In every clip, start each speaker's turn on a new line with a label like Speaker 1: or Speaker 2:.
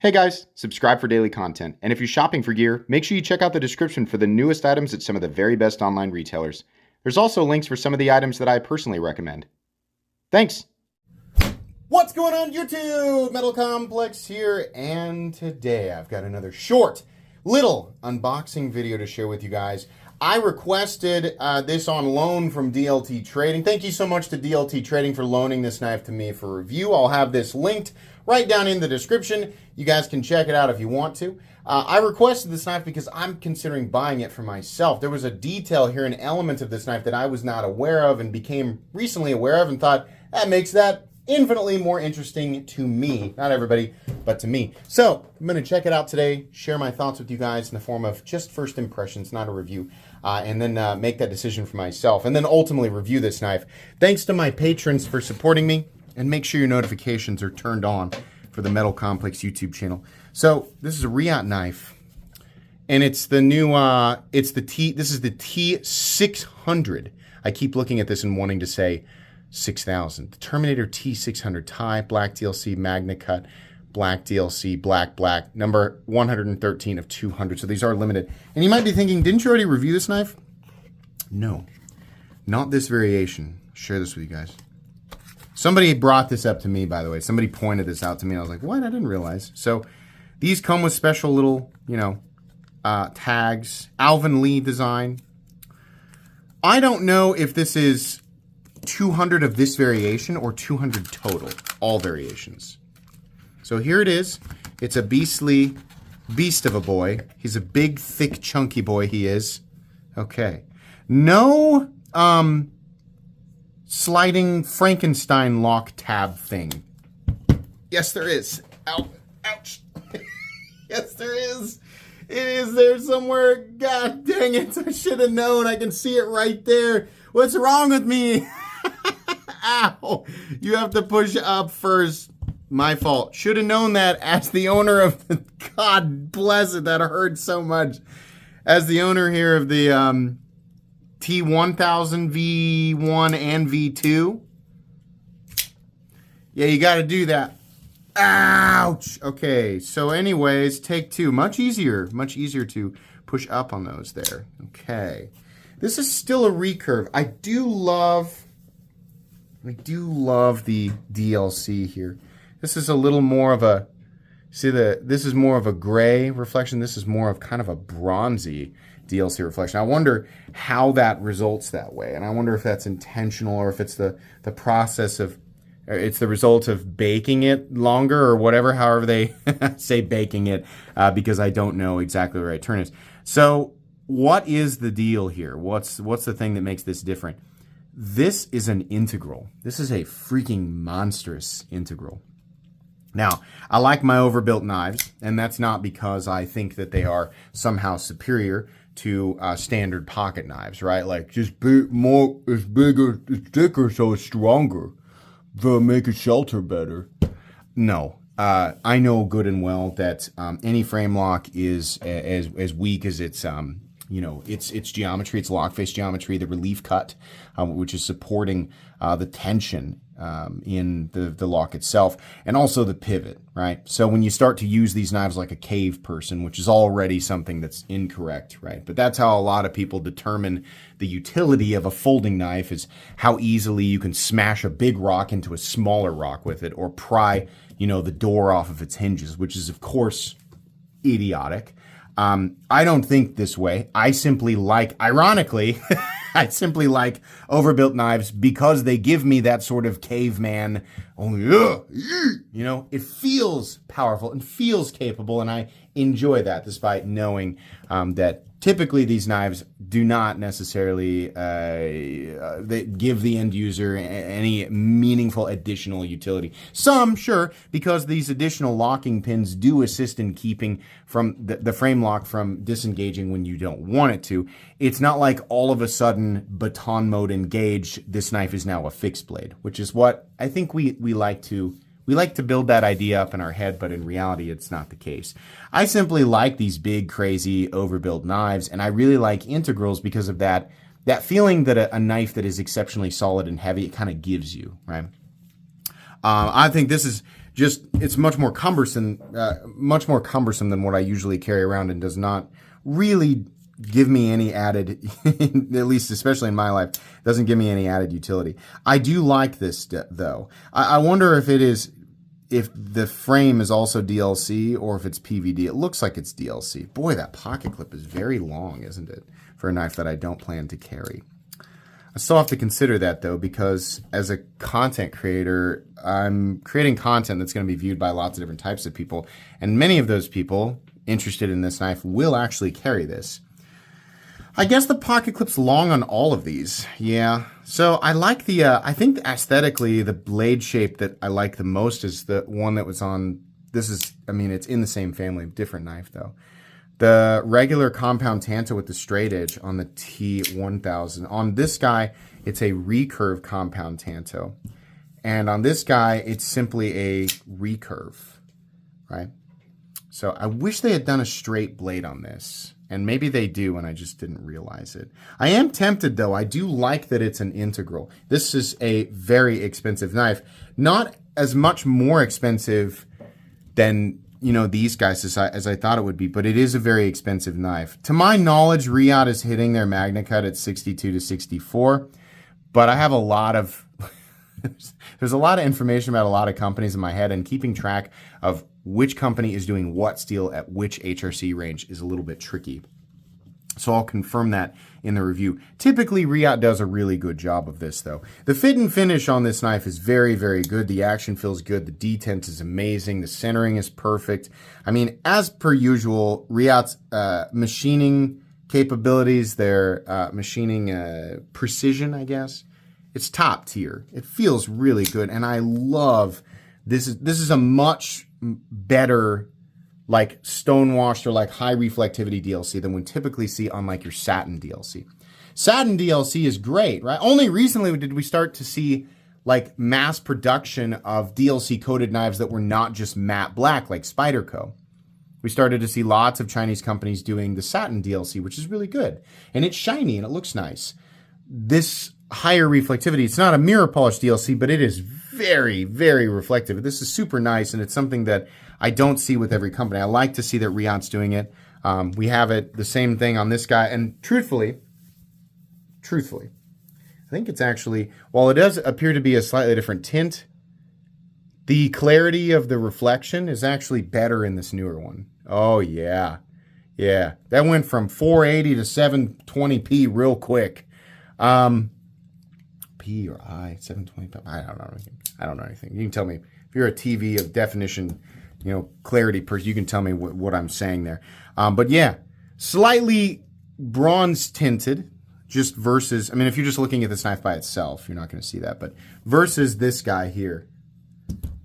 Speaker 1: Hey guys, subscribe for daily content, and if you're shopping for gear, make sure you check out the description for the newest items at some of the very best online retailers. There's also links for some of the items that I personally recommend. Thanks! What's going on YouTube? Metal Complex here, and today I've got another short, little unboxing video to share with you guys. I requested this on loan from DLT Trading. Thank you so much to DLT Trading for loaning this knife to me for review. I'll have this linked right down in the description. You guys can check it out if you want to. I requested this knife because I'm considering buying it for myself. There was a detail here, an element of this knife that I was not aware of and became recently aware of and thought that makes that infinitely more interesting to me. Not everybody, but to me. So I'm going to check it out today, share my thoughts with you guys in the form of just first impressions, not a review, and then make that decision for myself, and then ultimately review this knife. Thanks to my patrons for supporting me, and make sure your notifications are turned on for the Metal Complex YouTube channel. So this is a Reate knife, and it's the new, this is the T600. I keep looking at this and wanting to say 6000. The Terminator T600 tie, black DLC, Magna Cut, black DLC, black, number 113 of 200. So these are limited. And you might be thinking, didn't you already review this knife? No, not this variation. I'll share this with you guys. Somebody brought this up to me, by the way. Somebody pointed this out to me. And I was like, what? I didn't realize. So these come with special little, tags. Alvin Lee design. I don't know if this is 200 of this variation or 200 total. All variations. So here it is. It's a beastly beast of a boy. He's a big, thick, chunky boy, he is. Okay. No, sliding Frankenstein lock tab thing. Yes, there is. Ow. Ouch. Yes, there is. It is there somewhere. God dang it. I should have known. I can see it right there. What's wrong with me? Ow. You have to push up first. My fault. Should have known that as the owner of the... God bless it. That hurt so much. As the owner here of the... T1000 V1 and V2. Yeah, you got to do that. Ouch. Okay, so anyways, take two. Much easier to push up on those there. Okay. This is still a recurve. I do love the DLC here. This is a little more of a, this is more of a gray reflection. This is more of kind of a bronzy DLC reflection. I wonder how that results that way, and I wonder if that's intentional or if it's the process of, or it's the result of baking it longer or whatever, however they say baking it, because I don't know exactly the right term is. So what is the deal here? What's the thing that makes this different? This is an integral. This is a freaking monstrous integral. Now, I like my overbuilt knives, and that's not because I think that they are somehow superior to standard pocket knives, right? Like, just more, it's bigger, it's thicker, so it's stronger. They'll make it shelter better. No. I know good and well that any frame lock is as weak as its its geometry, its lock face geometry, the relief cut, which is supporting the tension in the lock itself, and also the pivot, right? So when you start to use these knives like a cave person, which is already something that's incorrect, right? But that's how a lot of people determine the utility of a folding knife, is how easily you can smash a big rock into a smaller rock with it, or pry, the door off of its hinges, which is, of course, idiotic. I don't think this way. I simply like, ironically, I simply like overbuilt knives because they give me that sort of caveman, it feels powerful and feels capable, and I enjoy that despite knowing that typically these knives do not necessarily they give the end user any meaningful additional utility. Some, sure, because these additional locking pins do assist in keeping from the frame lock from disengaging when you don't want it to. It's not like all of a sudden baton mode engaged, this knife is now a fixed blade, which is what I think we like to build that idea up in our head, but in reality, it's not the case. I simply like these big, crazy, overbuilt knives, and I really like integrals because of that feeling that a knife that is exceptionally solid and heavy, it kind of gives you, right? I think this is Just it's much more cumbersome than what I usually carry around, and does not really give me any added, at least especially in my life, doesn't give me any added utility. I do like this though. I wonder if the frame is also DLC or if it's PVD. It looks like it's DLC. Boy, that pocket clip is very long, isn't it? For a knife that I don't plan to carry. I still have to consider that though, because as a content creator, I'm creating content that's going to be viewed by lots of different types of people. And many of those people interested in this knife will actually carry this. I guess the pocket clip's long on all of these. Yeah. So I like the, I think aesthetically, the blade shape that I like the most is the one that was on, this is, I mean, it's in the same family, different knife though. The regular compound tanto with the straight edge on the T1000. On this guy, it's a recurve compound tanto. And on this guy, it's simply a recurve, right? So I wish they had done a straight blade on this. And maybe they do, and I just didn't realize it. I am tempted, though. I do like that it's an integral. This is a very expensive knife. Not as much more expensive than, you know, these guys as I thought it would be, but it is a very expensive knife. To my knowledge, Reate is hitting their Magna Cut at 62 to 64, but I have a lot of... there's a lot of information about a lot of companies in my head, and keeping track of which company is doing what steel at which HRC range is a little bit tricky. So I'll confirm that in the review. Typically, Reate does a really good job of this, though. The fit and finish on this knife is very, very good. The action feels good. The detent is amazing. The centering is perfect. I mean, as per usual, Reate's machining capabilities, their machining precision, I guess, it's top tier. It feels really good, and I love this. This is a much better, like stonewashed or like high reflectivity DLC than we typically see on like your satin DLC. Satin DLC is great, right? Only recently did we start to see like mass production of DLC coated knives that were not just matte black like Spyderco. We started to see lots of Chinese companies doing the satin DLC, which is really good. And it's shiny and it looks nice. This higher reflectivity, it's not a mirror polish DLC, but it is very, very reflective. This is super nice, and it's something that I don't see with every company. I like to see that Reate's doing it. We have it, the same thing on this guy, and truthfully, I think it's actually, while it does appear to be a slightly different tint, the clarity of the reflection is actually better in this newer one. Oh, yeah. Yeah, that went from 480 to 720p real quick. P or I, 720p, I don't know anything. I don't know anything. You can tell me, if you're a TV of definition, you know, clarity person, you can tell me what I'm saying there. But yeah, slightly bronze tinted, just versus, I mean, if you're just looking at this knife by itself, you're not going to see that, but versus this guy here,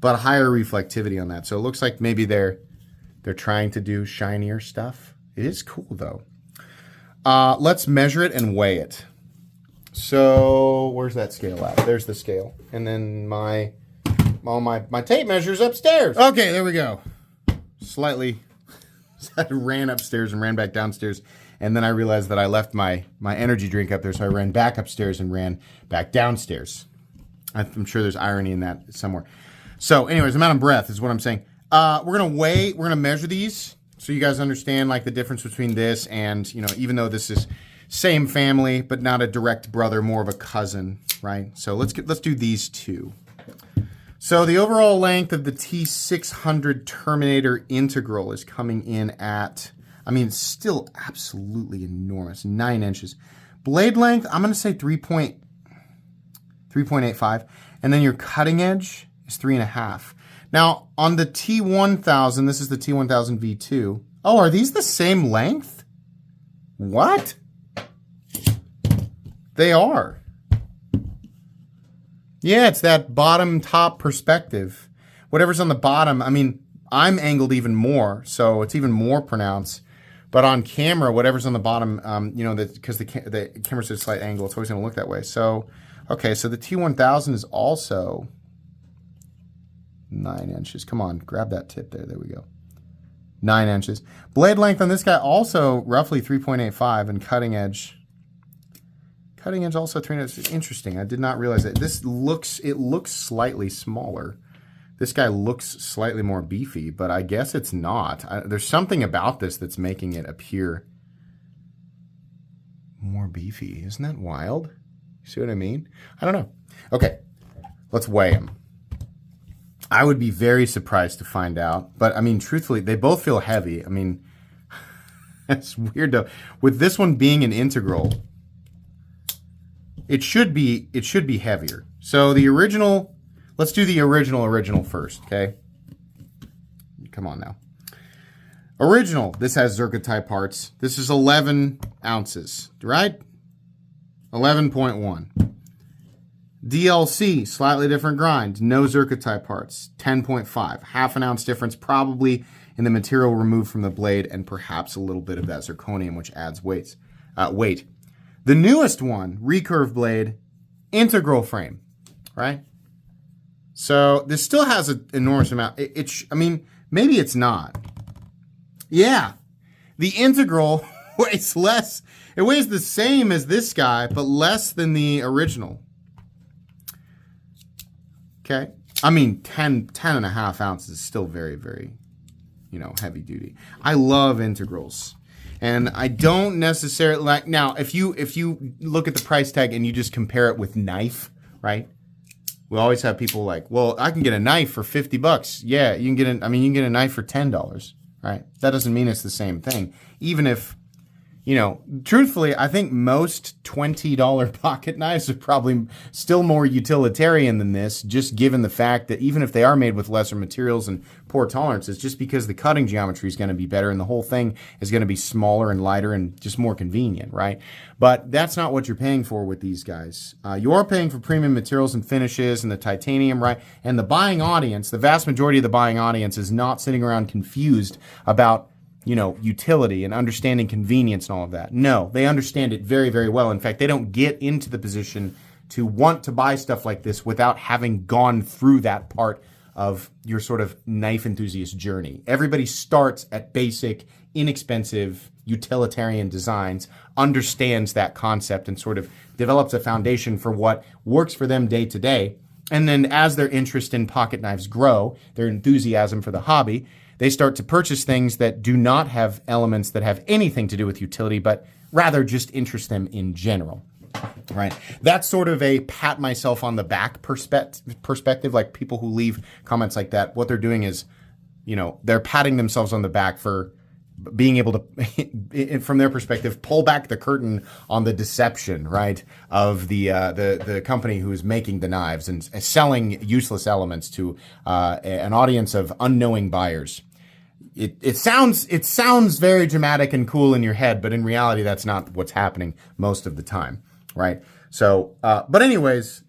Speaker 1: but higher reflectivity on that. So it looks like maybe they're trying to do shinier stuff. It is cool though. Let's measure it and weigh it. So where's that scale at? There's the scale. And then my tape measure's upstairs. Okay, there we go. Slightly ran upstairs and ran back downstairs. And then I realized that I left my energy drink up there, so I ran back upstairs and ran back downstairs. I'm sure there's irony in that somewhere. So anyways, I'm out of breath is what I'm saying. We're gonna measure these so you guys understand like the difference between this and, you know, even though this is same family, but not a direct brother, more of a cousin, right? So let's do these two. So the overall length of the T600 Terminator Integral is coming in at, I mean, it's still absolutely enormous, 9 inches. Blade length, I'm going to say 3.85. And then your cutting edge is 3.5. Now, on the T1000, this is the T1000 V2. Oh, are these the same length? What? They are. Yeah, it's that bottom top perspective. Whatever's on the bottom, I mean, I'm angled even more, so it's even more pronounced. But on camera, whatever's on the bottom, you know, because the camera's at a slight angle, it's always going to look that way. So, okay, so the T1000 is also 9 inches. Come on, grab that tip there. There we go. 9 inches. Blade length on this guy also roughly 3.85, and cutting edge also 3 inches. Interesting. I did not realize that. It looks slightly smaller. This guy looks slightly more beefy, but I guess it's not. There's something about this that's making it appear more beefy. Isn't that wild? You see what I mean? I don't know. Okay, let's weigh him. I would be very surprised to find out, but I mean, truthfully, they both feel heavy. I mean, that's weird though. With this one being an integral, it should be heavier. So the original, let's do the original first, okay? Come on now. Original, this has Zircotite parts. This is 11 ounces, right? 11.1. DLC, slightly different grind, no Zircotite parts, 10.5. Half an ounce difference probably in the material removed from the blade and perhaps a little bit of that zirconium, which adds weight. The newest one, recurve blade, integral frame, right? So this still has an enormous amount. I mean, maybe it's not. Yeah, the integral weighs less. It weighs the same as this guy, but less than the original. Okay. I mean, 10 and a half ounces is still very, very, heavy duty. I love integrals. And I don't necessarily like, now, if you look at the price tag and you just compare it with knife, right? We always have people like, well, I can get a knife for $50. Yeah, you can get a knife for $10, right? That doesn't mean it's the same thing. Even if, truthfully, I think most $20 pocket knives are probably still more utilitarian than this, just given the fact that even if they are made with lesser materials and poor tolerances, just because the cutting geometry is going to be better and the whole thing is going to be smaller and lighter and just more convenient, right? But that's not what you're paying for with these guys. You are paying for premium materials and finishes and the titanium, right? And the buying audience, the vast majority of the buying audience is not sitting around confused about utility and understanding convenience and all of that. No, they understand it very, very well. In fact, they don't get into the position to want to buy stuff like this without having gone through that part of your sort of knife enthusiast journey. Everybody starts at basic, inexpensive, utilitarian designs, understands that concept and sort of develops a foundation for what works for them day to day. And then as their interest in pocket knives grow, their enthusiasm for the hobby, they start to purchase things that do not have elements that have anything to do with utility, but rather just interest them in general, right? That's sort of a pat myself on the back perspective, like people who leave comments like that. What they're doing is, they're patting themselves on the back for being able to, from their perspective, pull back the curtain on the deception, right, of the company who's making the knives and selling useless elements to an audience of unknowing buyers. It sounds very dramatic and cool in your head, but in reality, that's not what's happening most of the time, right? So, but anyways,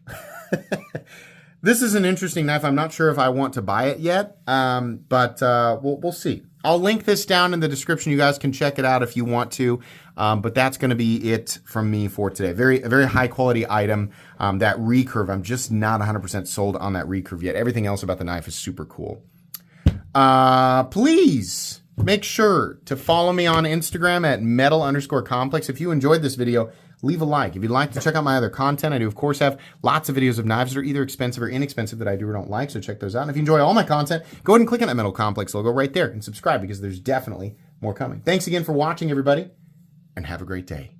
Speaker 1: this is an interesting knife. I'm not sure if I want to buy it yet, but we'll see. I'll link this down in the description. You guys can check it out if you want to. But that's going to be it from me for today. A very high quality item. That recurve, I'm just not 100% sold on that recurve yet. Everything else about the knife is super cool. Please make sure to follow me on Instagram at metal_complex. If you enjoyed this video, leave a like. If you'd like to check out my other content, I do, of course, have lots of videos of knives that are either expensive or inexpensive that I do or don't like, so check those out. And if you enjoy all my content, go ahead and click on that Metal Complex logo right there and subscribe because there's definitely more coming. Thanks again for watching, everybody, and have a great day.